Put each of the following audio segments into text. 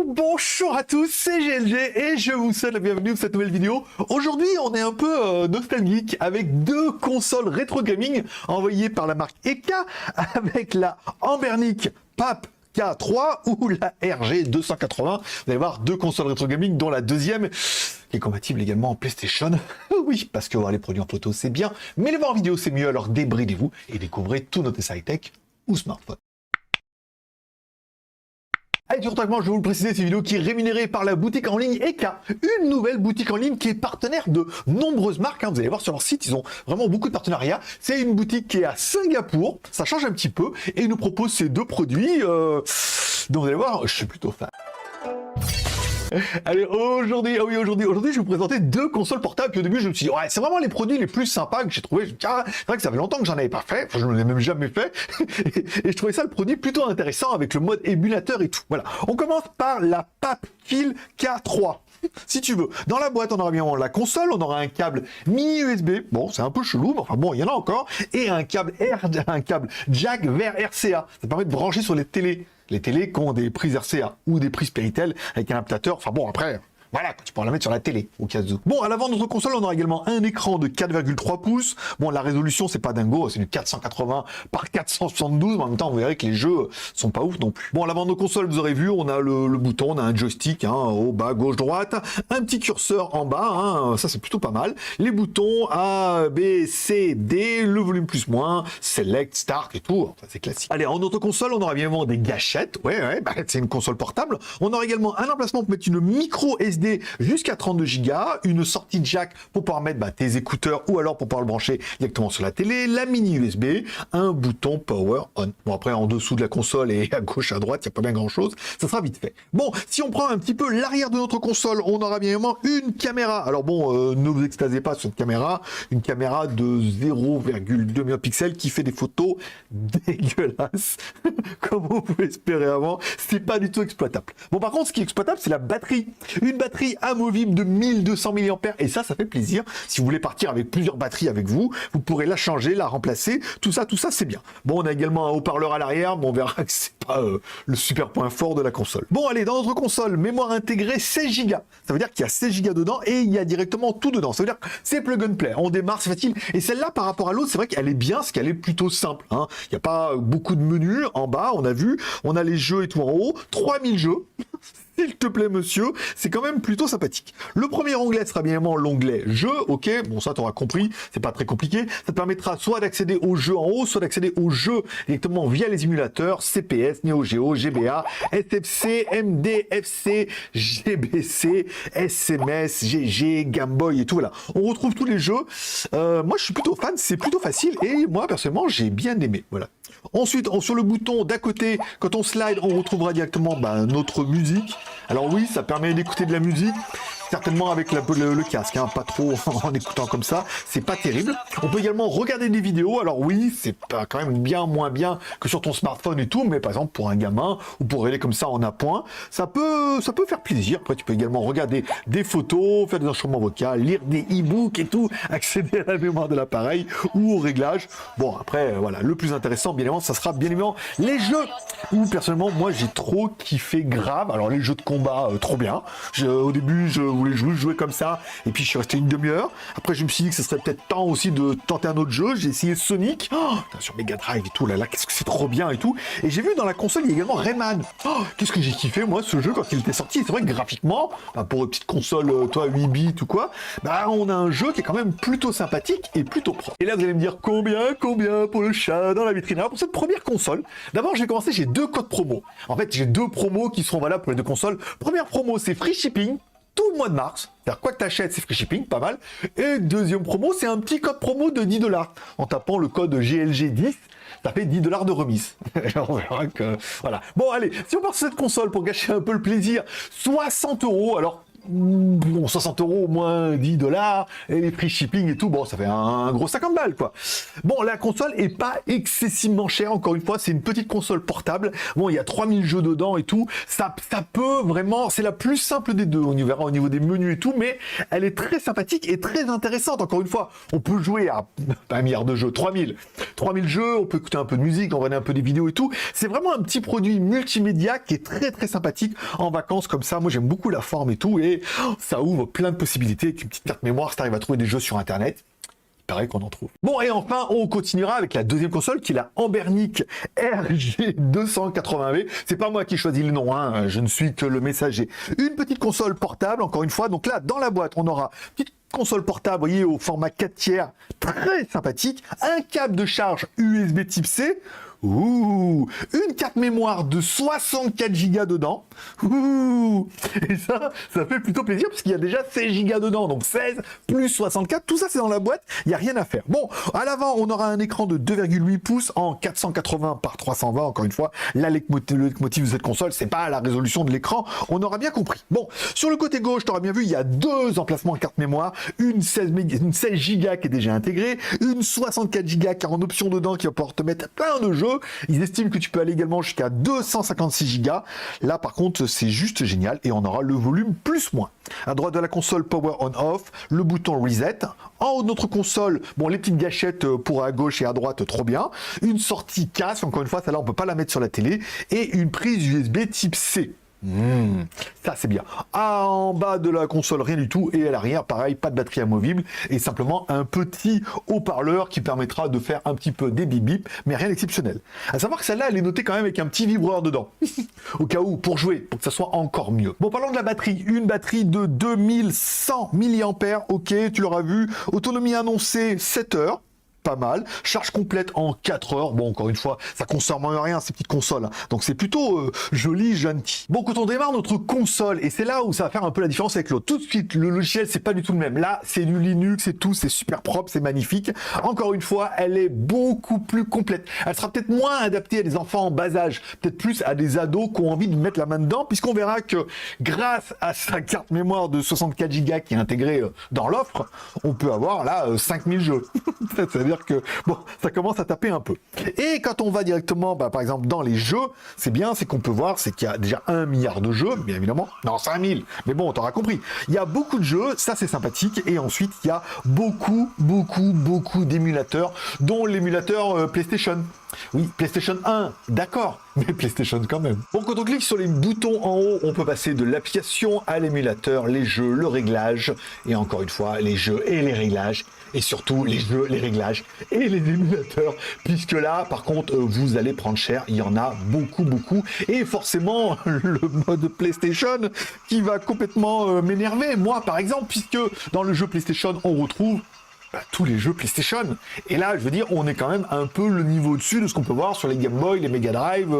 Bonjour à tous, c'est GLG et je vous souhaite la bienvenue pour cette nouvelle vidéo. Aujourd'hui, on est un peu nostalgique avec deux consoles rétro gaming envoyées par la marque EKA avec la Anbernic PAP K3 ou la RG280. Vous allez voir deux consoles rétro gaming dont la deuxième qui est compatible également en PlayStation. Oui, parce que voir les produits en photo c'est bien, mais les voir en vidéo c'est mieux, alors débridez-vous et découvrez tout notre high-tech ou smartphone. Allez, tout je vais vous le préciser, cette vidéo qui est rémunérée par la boutique en ligne EKA, une nouvelle boutique en ligne qui est partenaire de nombreuses marques. Vous allez voir sur leur site, ils ont vraiment beaucoup de partenariats. C'est une boutique qui est à Singapour, ça change un petit peu, et ils nous propose ces deux produits dont vous allez voir, je suis plutôt fan. Allez, aujourd'hui, je vais vous présenter deux consoles portables. Puis au début, je me suis dit, ouais, c'est vraiment les produits les plus sympas que j'ai trouvé. C'est vrai que ça fait longtemps que j'en avais pas fait. Enfin, je n'en ai même jamais fait. Et je trouvais ça le produit plutôt intéressant avec le mode émulateur et tout. Voilà. On commence par la PAPKIL K3. Si tu veux. Dans la boîte, on aura bien la console, on aura un câble mini USB. Bon, c'est un peu chelou, mais enfin bon, il y en a encore. Et un câble jack vers RCA. Ça permet de brancher sur les télés. Les télés qui ont des prises RCA ou des prises Péritel avec un adaptateur. Enfin bon, après, voilà, tu pourras la mettre sur la télé au cas où. Bon, à l'avant de notre console, on aura également un écran de 4,3 pouces. Bon, la résolution, c'est pas dingo, c'est du 480 par 472. Mais en même temps, vous verrez que les jeux sont pas ouf non plus. Bon, à l'avant de nos consoles, vous aurez vu, on a le bouton, on a un joystick au bas, gauche, droite, un petit curseur en bas, ça c'est plutôt pas mal. Les boutons A, B, C, D, le volume plus moins, Select, Start et tout. Enfin, c'est classique. Allez, en notre console, on aura bien évidemment des gâchettes. Ouais, c'est une console portable. On aura également un emplacement pour mettre une micro SD jusqu'à 32 Go, une sortie jack pour pouvoir mettre tes écouteurs ou alors pour pouvoir le brancher directement sur la télé, la mini USB, un bouton power on. Bon, après en dessous de la console et à gauche à droite, il n'y a pas bien grand chose, ça sera vite fait. Bon, si on prend un petit peu l'arrière de notre console, on aura bien évidemment une caméra. Alors bon, ne vous extasez pas sur cette caméra, une caméra de 0,2 mégapixels qui fait des photos dégueulasses comme vous pouvez espérer avant, c'est pas du tout exploitable. Bon, par contre, ce qui est exploitable, c'est la batterie. Une batterie amovible de 1200 mAh et ça fait plaisir. Si vous voulez partir avec plusieurs batteries avec vous, vous pourrez la changer, la remplacer. Tout ça, c'est bien. Bon, on a également un haut-parleur à l'arrière, mais on verra que c'est pas le super point fort de la console. Bon, allez, dans notre console, mémoire intégrée 16 Go. Ça veut dire qu'il y a 16 Go dedans et il y a directement tout dedans. Ça veut dire que c'est plug and play. On démarre, c'est facile. Et celle-là, par rapport à l'autre, c'est vrai qu'elle est bien, parce qu'elle est plutôt simple. Il n'y a pas beaucoup de menus en bas, on a vu. On a les jeux et tout en haut. 3000 jeux. S'il te plaît, monsieur, c'est quand même plutôt sympathique. Le premier onglet sera bien évidemment l'onglet jeu, ok, bon ça t'auras compris, c'est pas très compliqué. Ça te permettra soit d'accéder aux jeux en haut, soit d'accéder aux jeux directement via les émulateurs CPS, Neo Geo, GBA, SFC, MDFC, GBC, SMS, GG, Game Boy et tout, voilà. On retrouve tous les jeux. Moi je suis plutôt fan, c'est plutôt facile et moi personnellement j'ai bien aimé, voilà. Ensuite, sur le bouton d'à côté, quand on slide, on retrouvera directement notre musique. Alors oui, ça permet d'écouter de la musique, certainement avec le casque, pas trop en écoutant comme ça, c'est pas terrible. On peut également regarder des vidéos, alors oui, c'est pas quand même bien moins bien que sur ton smartphone et tout, mais par exemple pour un gamin, ou pour regarder comme ça en appoint, ça peut faire plaisir. Après, tu peux également regarder des photos, faire des enregistrements vocaux, lire des e-books et tout, accéder à la mémoire de l'appareil ou au réglage. Bon, après, voilà, le plus intéressant, bien évidemment, ça sera bien évidemment les jeux, où personnellement, moi, j'ai trop kiffé grave. Alors, les jeux de combat, trop bien. Au début, je voulais jouer comme ça, et puis je suis resté une demi-heure. Après, je me suis dit que ce serait peut-être temps aussi de tenter un autre jeu. J'ai essayé Sonic, sur Mega Drive et tout, là, qu'est-ce que c'est trop bien et tout. Et j'ai vu dans la console, il y a également Rayman. Qu'est-ce que j'ai kiffé, moi, ce jeu, quand il était sorti. C'est vrai que graphiquement, pour une petite console, 8 bits ou quoi, on a un jeu qui est quand même plutôt sympathique et plutôt propre. Et là, vous allez me dire, combien pour le chat dans la vitrine? Alors, pour cette première console, d'abord, je vais commencer, j'ai deux codes promo. En fait, j'ai deux promos qui seront valables pour les deux consoles. Première promo, c'est free shipping. Tout le mois de mars, c'est-à-dire quoi que tu achètes, c'est free shipping, pas mal. Et deuxième promo, c'est un petit code promo de 10 $. En tapant le code GLG10, ça fait 10 $ de remise. On verra que... Voilà. Bon, allez, si on part sur cette console pour gâcher un peu le plaisir, 60 €. Alors, bon, 60 euros moins 10 dollars, et les prix shipping et tout, bon, ça fait un gros 50 balles, quoi. Bon, la console est pas excessivement chère, encore une fois, c'est une petite console portable. Bon, il y a 3000 jeux dedans et tout. Ça peut vraiment, c'est la plus simple des deux. On y verra au niveau des menus et tout, mais elle est très sympathique et très intéressante. Encore une fois, on peut jouer à un milliard de jeux, 3000 jeux, on peut écouter un peu de musique, regarder un peu des vidéos et tout. C'est vraiment un petit produit multimédia qui est très très sympathique en vacances comme ça. Moi, j'aime beaucoup la forme et tout, et ça ouvre plein de possibilités. Avec une petite carte mémoire, si tu arrives à trouver des jeux sur Internet, pareil qu'on en trouve. Bon, et enfin, on continuera avec la deuxième console, qui est la Anbernic RG280V. C'est pas moi qui choisis le nom, hein. Je ne suis que le messager. Une petite console portable, encore une fois. Donc là, dans la boîte, on aura une petite console portable, vous voyez, au format 4 tiers, très sympathique. Un câble de charge USB type C. Ouh, une carte mémoire de 64 Go dedans. Ouh, et ça fait plutôt plaisir parce qu'il y a déjà 16 Go dedans. Donc 16 plus 64, tout ça c'est dans la boîte, il n'y a rien à faire. Bon, à l'avant, on aura un écran de 2,8 pouces en 480 par 320. Encore une fois, le leitmotiv de cette console, c'est pas la résolution de l'écran, on aura bien compris. Bon, sur le côté gauche, tu auras bien vu, il y a deux emplacements de carte mémoire, une 16 Go qui est déjà intégrée, une 64 Go qui a en option dedans qui va pouvoir te mettre plein de jeux. Ils estiment que tu peux aller également jusqu'à 256 Go. Là, par contre, c'est juste génial et on aura le volume plus-moins. À droite de la console, Power On-Off, le bouton Reset. En haut de notre console, bon, les petites gâchettes pour à gauche et à droite, trop bien. Une sortie casque, encore une fois, celle-là, on peut pas la mettre sur la télé. Et une prise USB type C. Ça c'est bien. En bas de la console, rien du tout, et à l'arrière, pareil, pas de batterie amovible et simplement un petit haut-parleur qui permettra de faire un petit peu des bip-bip, mais rien d'exceptionnel. À savoir que celle-là, elle est notée quand même avec un petit vibreur dedans, au cas où, pour jouer, pour que ça soit encore mieux. Bon, parlons de la batterie. Une batterie de 2100 mAh, ok, tu l'auras vu. Autonomie annoncée 7 heures. Pas mal, charge complète en 4 heures. Bon, encore une fois, ça consomme rien ces petites consoles, hein. Donc c'est plutôt joli, gentil. Bon, quand on démarre notre console, et c'est là où ça va faire un peu la différence avec l'autre. Tout de suite, le logiciel, c'est pas du tout le même. Là, c'est du Linux et tout, c'est super propre, c'est magnifique. Encore une fois, elle est beaucoup plus complète. Elle sera peut-être moins adaptée à des enfants en bas âge, peut-être plus à des ados qui ont envie de mettre la main dedans, puisqu'on verra que grâce à sa carte mémoire de 64 Go qui est intégrée dans l'offre, on peut avoir là 5000 jeux. C'est-à-dire que bon, ça commence à taper un peu. Et quand on va directement, par exemple, dans les jeux, c'est bien, c'est qu'on peut voir, c'est qu'il y a déjà 1 milliard de jeux, bien évidemment. Non, 5000, mais bon, t'auras compris. Il y a beaucoup de jeux, ça c'est sympathique, et ensuite il y a beaucoup d'émulateurs, dont l'émulateur PlayStation. Oui, PlayStation 1, d'accord, mais PlayStation quand même. Bon, quand on clique sur les boutons en haut, on peut passer de l'application à l'émulateur, les jeux, le réglage, et encore une fois, les jeux et les réglages, et surtout les jeux, les réglages et les émulateurs, puisque là, par contre, vous allez prendre cher, il y en a beaucoup, et forcément, le mode PlayStation qui va complètement m'énerver, moi par exemple, puisque dans le jeu PlayStation, on retrouve tous les jeux PlayStation. Et là, je veux dire, on est quand même un peu le niveau au-dessus de ce qu'on peut voir sur les Game Boy, les Mega Drive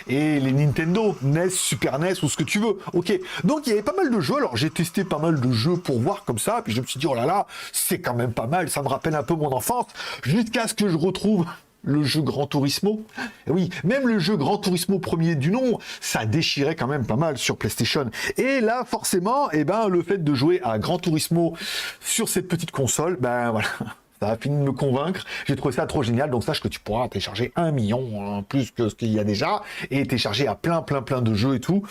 et les Nintendo, NES, Super NES ou ce que tu veux. Ok. Donc, il y avait pas mal de jeux. Alors, j'ai testé pas mal de jeux pour voir comme ça. Puis, je me suis dit, oh là là, c'est quand même pas mal. Ça me rappelle un peu mon enfance. Jusqu'à ce que je retrouve le jeu Gran Turismo. Et oui, même le jeu Gran Turismo premier du nom, ça déchirait quand même pas mal sur PlayStation. Et là, forcément, le fait de jouer à Gran Turismo sur cette petite console, voilà. Ça a fini de me convaincre. J'ai trouvé ça trop génial. Donc sache que tu pourras télécharger 1 million, plus que ce qu'il y a déjà, et télécharger à plein de jeux et tout.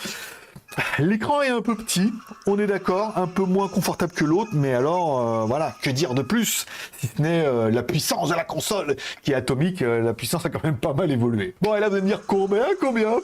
L'écran est un peu petit, on est d'accord, un peu moins confortable que l'autre, mais alors, voilà, que dire de plus, si ce n'est la puissance de la console qui est atomique, la puissance a quand même pas mal évolué. Bon, et là, vous allez me dire combien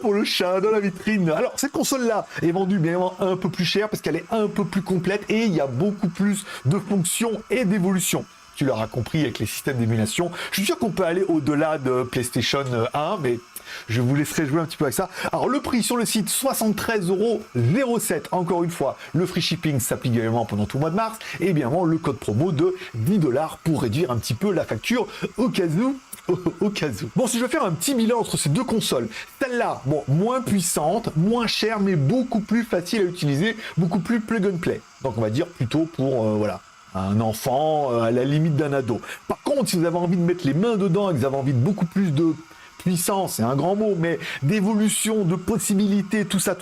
pour le chat dans la vitrine? Alors, cette console-là est vendue bien évidemment un peu plus cher, parce qu'elle est un peu plus complète, et il y a beaucoup plus de fonctions et d'évolutions. Tu l'auras compris avec les systèmes d'émulation. Je suis sûr qu'on peut aller au-delà de PlayStation 1, mais je vous laisserai jouer un petit peu avec ça. Alors le prix sur le site, 73,07 €. Encore une fois, le free shipping s'applique également pendant tout le mois de mars. Et bien évidemment, le code promo de 10 $ pour réduire un petit peu la facture au cas où. Bon, si je veux faire un petit bilan entre ces deux consoles, celle-là, bon, moins puissante, moins chère, mais beaucoup plus facile à utiliser, beaucoup plus plug and play. Donc on va dire plutôt pour, voilà, un enfant à la limite d'un ado. Par contre, si vous avez envie de mettre les mains dedans et que vous avez envie de beaucoup plus de puissance, c'est un grand mot, mais d'évolution, de possibilités, tout ça,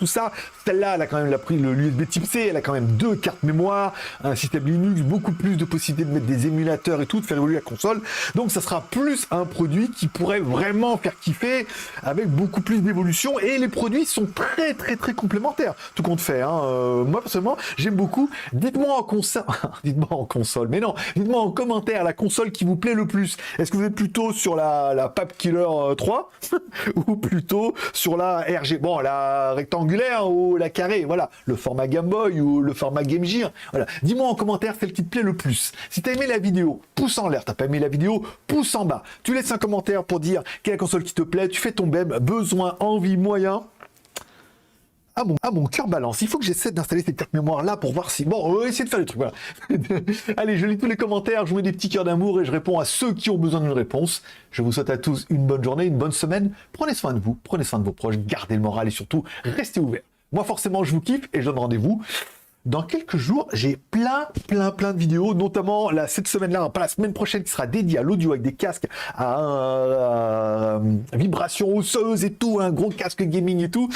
celle-là, elle a quand même pris l'USB type C, elle a quand même 2 cartes mémoire, un système Linux, beaucoup plus de possibilités de mettre des émulateurs et tout, de faire évoluer la console. Donc ça sera plus un produit qui pourrait vraiment faire kiffer avec beaucoup plus d'évolution, et les produits sont très complémentaires, tout compte fait. Moi personnellement, j'aime beaucoup. Dites-moi en console, mais non, dites-moi en commentaire la console qui vous plaît le plus. Est-ce que vous êtes plutôt sur la Pap Killer 3 ou plutôt sur la RG, bon, la rectangulaire ou la carrée, voilà, le format Game Boy ou le format Game Gear, voilà. Dis-moi en commentaire celle qui te plaît le plus. Si t'as aimé la vidéo, pouce en l'air. T'as pas aimé la vidéo, pouce en bas. Tu laisses un commentaire pour dire quelle console qui te plaît, tu fais ton BEM, besoin, envie, moyen. Mon cœur balance. Il faut que j'essaie d'installer cette carte mémoire là pour voir si... Bon, on va essayer de faire les trucs, voilà. Allez, je lis tous les commentaires, je vous mets des petits cœurs d'amour et je réponds à ceux qui ont besoin d'une réponse. Je vous souhaite à tous une bonne journée, une bonne semaine. Prenez soin de vous, prenez soin de vos proches, gardez le moral et surtout, restez ouverts. Moi, forcément, je vous kiffe et je donne rendez-vous. Dans quelques jours, j'ai plein de vidéos, notamment cette semaine-là, pas la semaine prochaine, qui sera dédiée à l'audio avec des casques à vibration osseuse et tout, un gros casque gaming et tout.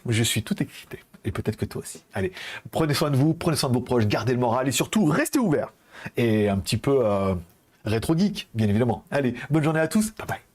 Je suis tout excité. Et peut-être que toi aussi. Allez, prenez soin de vous, prenez soin de vos proches, gardez le moral et surtout, restez ouverts. Et un petit peu rétro geek, bien évidemment. Allez, bonne journée à tous. Bye bye.